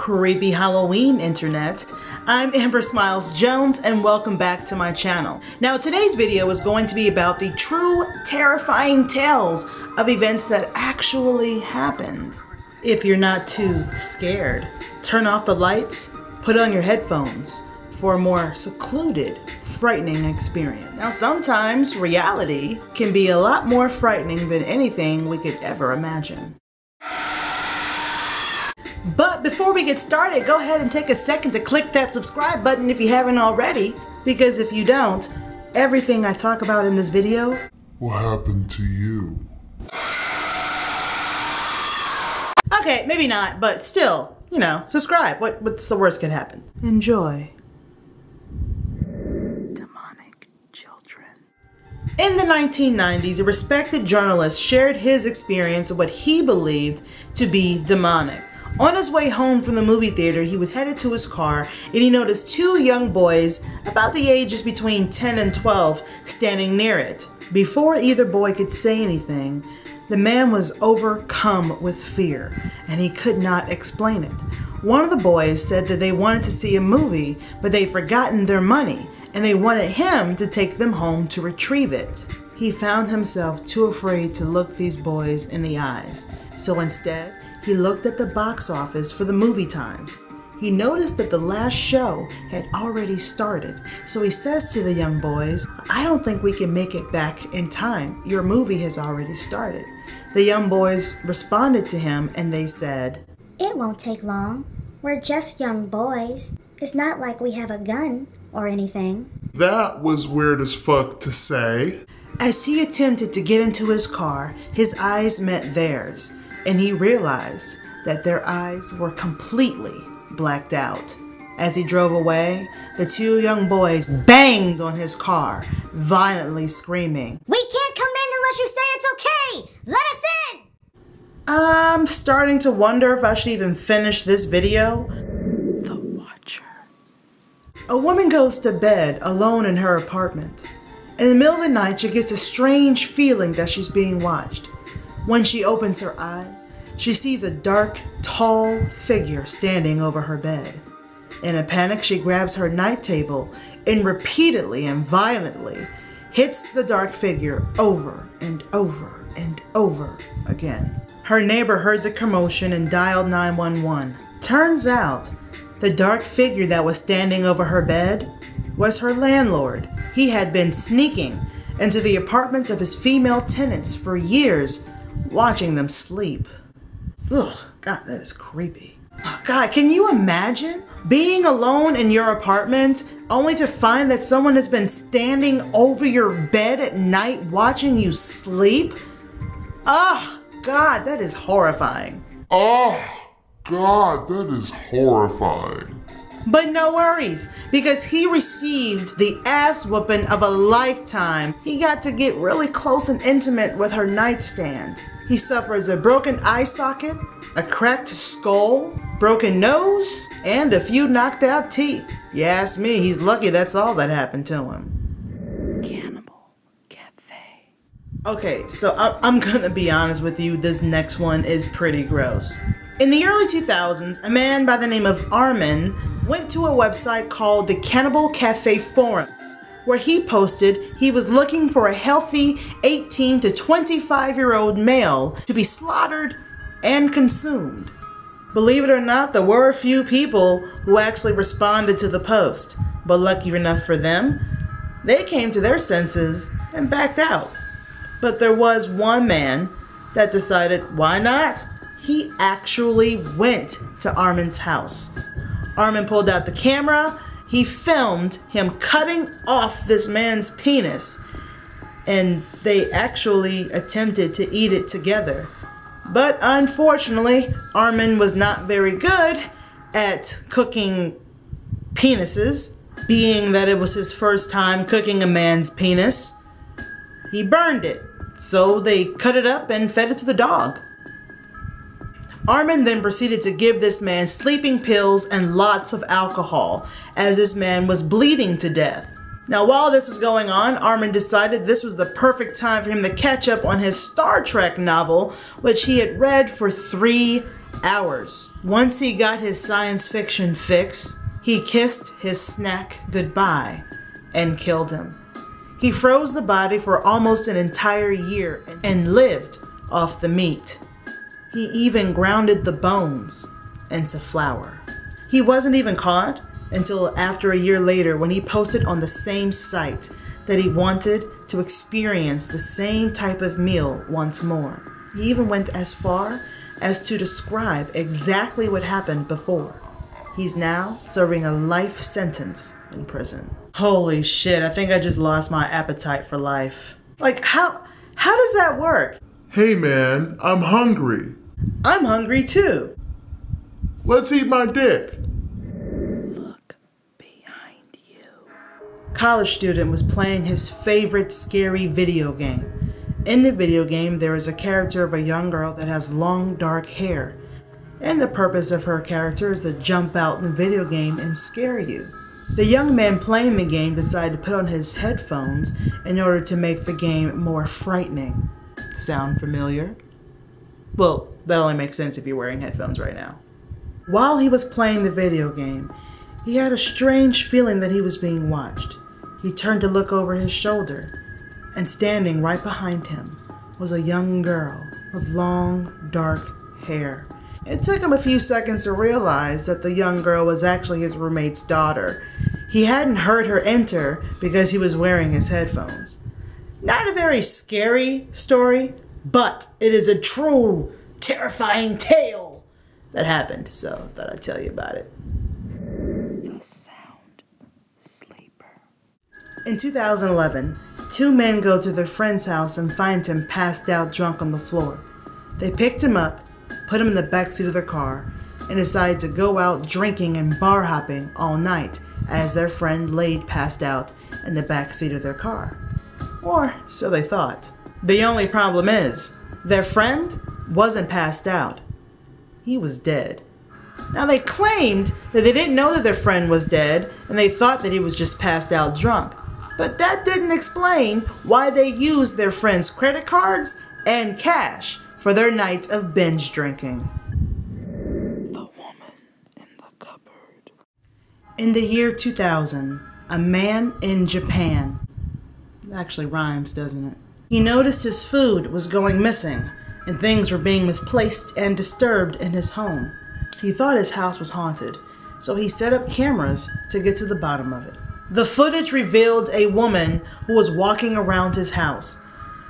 creepy Halloween internet. I'm Amber Smiles Jones and welcome back to my channel. Now today's video is going to be about the true terrifying tales of events that actually happened. If you're not too scared, turn off the lights, put on your headphones for a more secluded, frightening experience. Now sometimes reality can be a lot more frightening than anything we could ever imagine. But before we get started, go ahead and take a second to click that subscribe button if you haven't already, because if you don't, everything I talk about in this video will happen to you. Okay, maybe not, but still, you know, subscribe. What's the worst can happen? Enjoy. Demonic children. In the 1990s, a respected journalist shared his experience of what he believed to be demonic. On his way home from the movie theater, he was headed to his car and he noticed two young boys, about the ages between 10 and 12, standing near it. Before either boy could say anything, the man was overcome with fear and he could not explain it. One of the boys said that they wanted to see a movie, but they'd forgotten their money and they wanted him to take them home to retrieve it. He found himself too afraid to look these boys in the eyes, so instead, he looked at the box office for the movie times. He noticed that the last show had already started, so he says to the young boys, "I don't think we can make it back in time. Your movie has already started." The young boys responded to him and they said, "It won't take long. We're just young boys. It's not like we have a gun or anything." That was weird as fuck to say. As he attempted to get into his car, his eyes met theirs, and he realized that their eyes were completely blacked out. As he drove away, the two young boys banged on his car, violently screaming, "We can't come in unless you say it's okay! Let us in!" I'm starting to wonder if I should even finish this video. The Watcher. A woman goes to bed alone in her apartment. In the middle of the night, she gets a strange feeling that she's being watched. When she opens her eyes, she sees a dark, tall figure standing over her bed. In a panic, she grabs her night table and repeatedly and violently hits the dark figure over and over and over again. Her neighbor heard the commotion and dialed 911. Turns out, the dark figure that was standing over her bed was her landlord. He had been sneaking into the apartments of his female tenants for years, watching them sleep. Ugh, God, that is creepy. God, can you imagine being alone in your apartment only to find that someone has been standing over your bed at night watching you sleep? Oh, God, that is horrifying. Oh, God, that is horrifying. But no worries, because he received the ass whooping of a lifetime. He got to get really close and intimate with her nightstand. He suffers a broken eye socket, a cracked skull, broken nose, and a few knocked out teeth. You ask me, he's lucky that's all that happened to him. Cannibal Cafe. Okay, so I'm gonna be honest with you, this next one is pretty gross. In the early 2000s, a man by the name of Armin went to a website called the Cannibal Cafe forum, where he posted he was looking for a healthy 18 to 25-year-old male to be slaughtered and consumed. Believe it or not, there were a few people who actually responded to the post, but lucky enough for them, they came to their senses and backed out. But there was one man that decided, why not? He actually went to Armin's house. Armin pulled out the camera. He filmed him cutting off this man's penis, and they actually attempted to eat it together. But unfortunately, Armin was not very good at cooking penises, being that it was his first time cooking a man's penis. He burned it, so they cut it up and fed it to the dog. Armin then proceeded to give this man sleeping pills and lots of alcohol, as this man was bleeding to death. Now, while this was going on, Armin decided this was the perfect time for him to catch up on his Star Trek novel, which he had read for 3 hours. Once he got his science fiction fix, he kissed his snack goodbye and killed him. He froze the body for almost an entire year and lived off the meat. He even grounded the bones into flour. He wasn't even caught until after a year later when he posted on the same site that he wanted to experience the same type of meal once more. He even went as far as to describe exactly what happened before. He's now serving a life sentence in prison. Holy shit, I think I just lost my appetite for life. Like, how does that work? Hey man, I'm hungry. I'm hungry too. Let's eat my dick. Look behind you. College student was playing his favorite scary video game. In the video game, there is a character of a young girl that has long dark hair. And the purpose of her character is to jump out in the video game and scare you. The young man playing the game decided to put on his headphones in order to make the game more frightening. Sound familiar? Well, that only makes sense if you're wearing headphones right now. While he was playing the video game, he had a strange feeling that he was being watched. He turned to look over his shoulder, and standing right behind him was a young girl with long, dark hair. It took him a few seconds to realize that the young girl was actually his roommate's daughter. He hadn't heard her enter because he was wearing his headphones. Not a very scary story, but it is a true, terrifying tale that happened, so I thought I'd tell you about it. The Sound Sleeper. In 2011, two men go to their friend's house and find him passed out drunk on the floor. They picked him up, put him in the backseat of their car, and decided to go out drinking and bar hopping all night as their friend laid passed out in the backseat of their car. Or so they thought. The only problem is, their friend wasn't passed out. He was dead. Now they claimed that they didn't know that their friend was dead and they thought that he was just passed out drunk. But that didn't explain why they used their friend's credit cards and cash for their night of binge drinking. The woman in the cupboard. In the year 2000, a man in Japan, it actually rhymes, doesn't it? He noticed his food was going missing and things were being misplaced and disturbed in his home. He thought his house was haunted, so he set up cameras to get to the bottom of it. The footage revealed a woman who was walking around his house.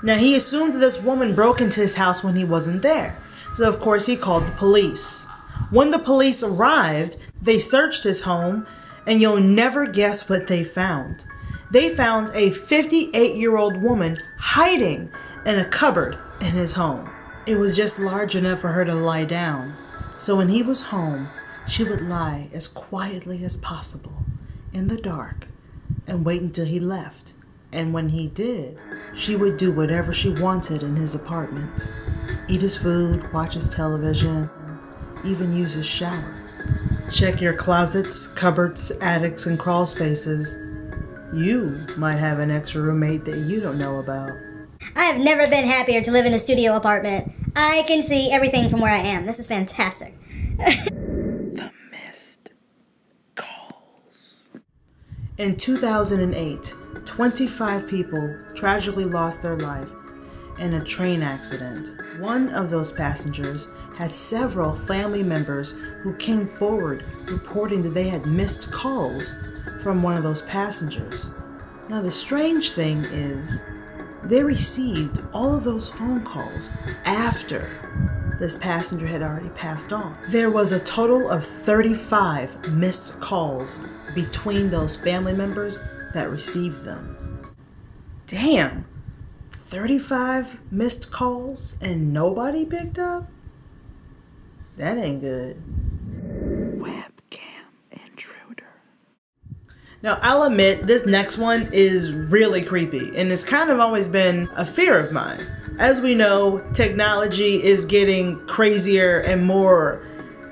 Now he assumed that this woman broke into his house when he wasn't there, so of course he called the police. When the police arrived, they searched his home, and you'll never guess what they found. They found a 58-year-old woman hiding in a cupboard in his home. It was just large enough for her to lie down. So when he was home, she would lie as quietly as possible in the dark and wait until he left. And when he did, she would do whatever she wanted in his apartment. Eat his food, watch his television, and even use his shower. Check your closets, cupboards, attics, and crawl spaces. You might have an extra roommate that you don't know about. I have never been happier to live in a studio apartment. I can see everything from where I am. This is fantastic. The missed calls. In 2008, 25 people tragically lost their life in a train accident. One of those passengers had several family members who came forward reporting that they had missed calls from one of those passengers. Now the strange thing is, they received all of those phone calls after this passenger had already passed on. There was a total of 35 missed calls between those family members that received them. Damn, 35 missed calls and nobody picked up? That ain't good. Webcam intruder. Now, I'll admit, this next one is really creepy, and it's kind of always been a fear of mine. As we know, technology is getting crazier and more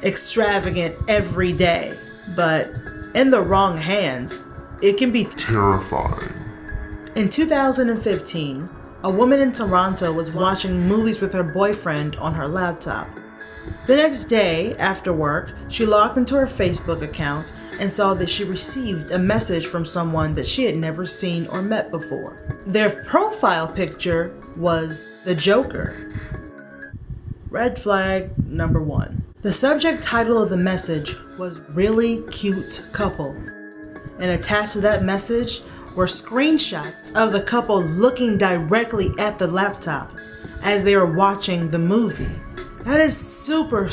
extravagant every day, but in the wrong hands, it can be terrifying. In 2015, a woman in Toronto was watching movies with her boyfriend on her laptop. The next day, after work, she logged into her Facebook account and saw that she received a message from someone that she had never seen or met before. Their profile picture was the Joker. Red flag number 1. The subject title of the message was "Really Cute Couple," and attached to that message were screenshots of the couple looking directly at the laptop as they were watching the movie. That is super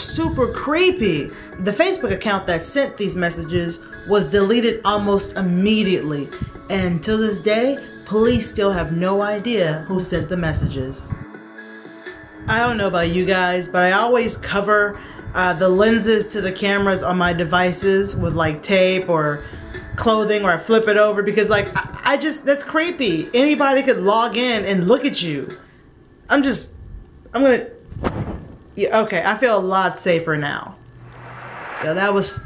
creepy. The Facebook account that sent these messages was deleted almost immediately, and to this day, police still have no idea who sent the messages. I don't know about you guys, but I always cover the lenses to the cameras on my devices with like tape or clothing, or I flip it over because like I just, that's creepy. Anybody could log in and look at you. Yeah, okay, I feel a lot safer now. Yeah, that was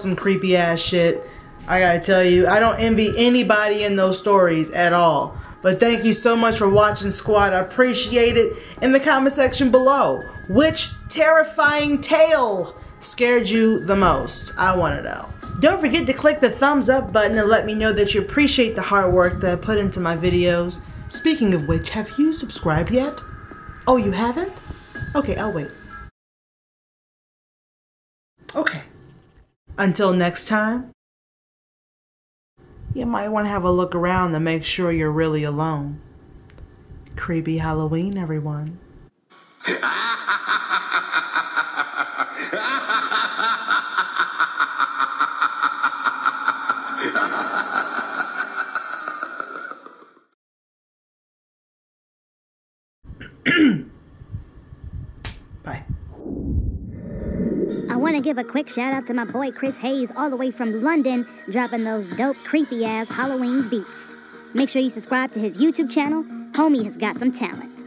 some creepy ass shit. I gotta tell you, I don't envy anybody in those stories at all. But thank you so much for watching, squad. I appreciate it. In the comment section below, which terrifying tale scared you the most? I want to know. Don't forget to click the thumbs up button and let me know that you appreciate the hard work that I put into my videos. Speaking of which, have you subscribed yet? Oh, you haven't? Okay, I'll wait. Okay. Until next time, you might want to have a look around to make sure you're really alone. Creepy Halloween, everyone. Bye. I want to give a quick shout out to my boy Chris Hayes all the way from London, dropping those dope creepy ass Halloween beats. Make sure you subscribe to his YouTube channel. Homie has got some talent.